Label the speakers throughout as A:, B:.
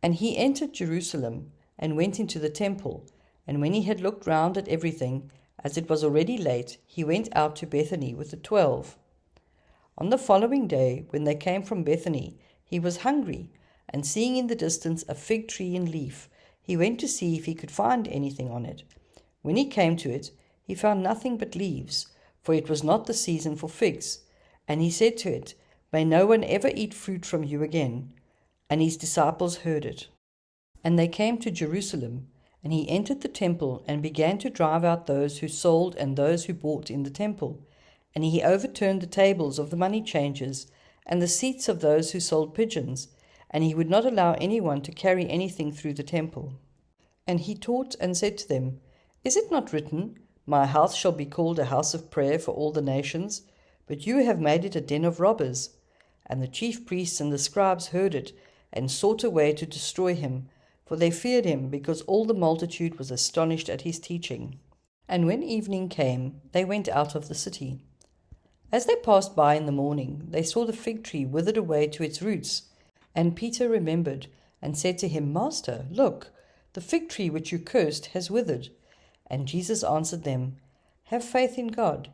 A: And he entered Jerusalem, and went into the temple, and when he had looked round at everything, as it was already late, he went out to Bethany with the 12. On the following day, when they came from Bethany, he was hungry, and seeing in the distance a fig tree in leaf, he went to see if he could find anything on it. When he came to it, he found nothing but leaves, for it was not the season for figs. And he said to it, May no one ever eat fruit from you again. And his disciples heard it. And they came to Jerusalem, and he entered the temple, and began to drive out those who sold and those who bought in the temple. And he overturned the tables of the money changers, and the seats of those who sold pigeons, and he would not allow anyone to carry anything through the temple. And he taught and said to them, Is it not written, My house shall be called a house of prayer for all the nations? But you have made it a den of robbers. And the chief priests and the scribes heard it, and sought a way to destroy him, for they feared him, because all the multitude was astonished at his teaching. And when evening came, they went out of the city. As they passed by in the morning, they saw the fig tree withered away to its roots. And Peter remembered, and said to him, Master, look, the fig tree which you cursed has withered. And Jesus answered them, Have faith in God.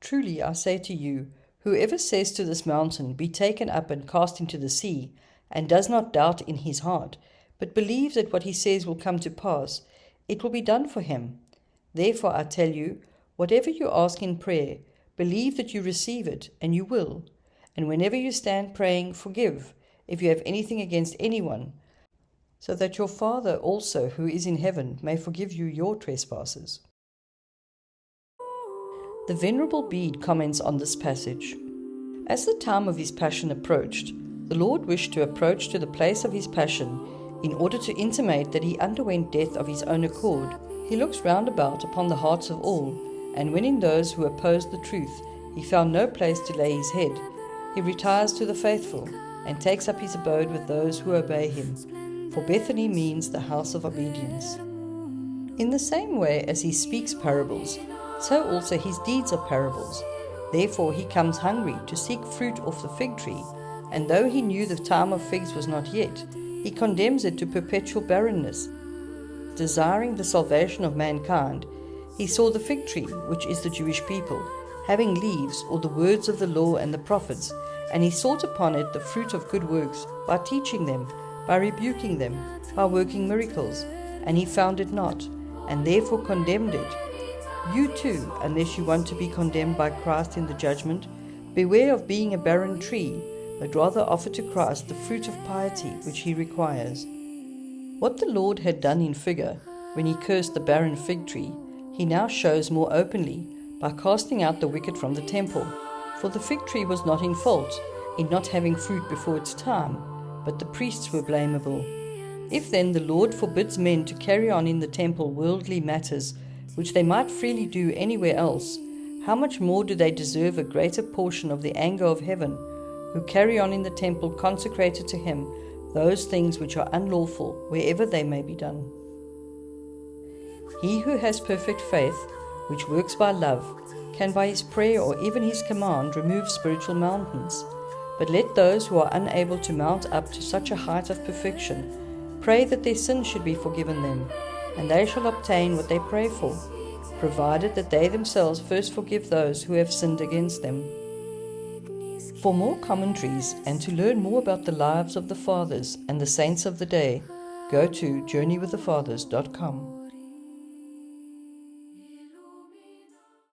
A: Truly I say to you, whoever says to this mountain, Be taken up and cast into the sea, and does not doubt in his heart, but believes that what he says will come to pass, it will be done for him. Therefore I tell you, whatever you ask in prayer, believe that you receive it, and you will. And whenever you stand praying, forgive, if you have anything against anyone, so that your Father also, who is in heaven, may forgive you your trespasses. The Venerable Bede comments on this passage. As the time of his passion approached, the Lord wished to approach to the place of his passion in order to intimate that he underwent death of his own accord. He looks round about upon the hearts of all, and when in those who opposed the truth he found no place to lay his head, he retires to the faithful, and takes up his abode with those who obey him, for Bethany means the house of obedience. In the same way as he speaks parables, so also his deeds are parables. Therefore he comes hungry to seek fruit off the fig tree, and though he knew the time of figs was not yet, he condemns it to perpetual barrenness. Desiring the salvation of mankind, he saw the fig tree, which is the Jewish people, having leaves, or the words of the law and the prophets, and he sought upon it the fruit of good works, by teaching them, by rebuking them, by working miracles, and he found it not, and therefore condemned it. You too, unless you want to be condemned by Christ in the judgment, beware of being a barren tree, but rather offer to Christ the fruit of piety which he requires. What the Lord had done in figure, when he cursed the barren fig tree, he now shows more openly, by casting out the wicked from the temple. For the fig tree was not in fault, in not having fruit before its time, but the priests were blamable. If then the Lord forbids men to carry on in the temple worldly matters, which they might freely do anywhere else, how much more do they deserve a greater portion of the anger of heaven, who carry on in the temple consecrated to him those things which are unlawful, wherever they may be done? He who has perfect faith, which works by love, can by his prayer or even his command remove spiritual mountains. But let those who are unable to mount up to such a height of perfection pray that their sins should be forgiven them, and they shall obtain what they pray for, provided that they themselves first forgive those who have sinned against them. For more commentaries and to learn more about the lives of the Fathers and the saints of the day, go to journeywiththefathers.com.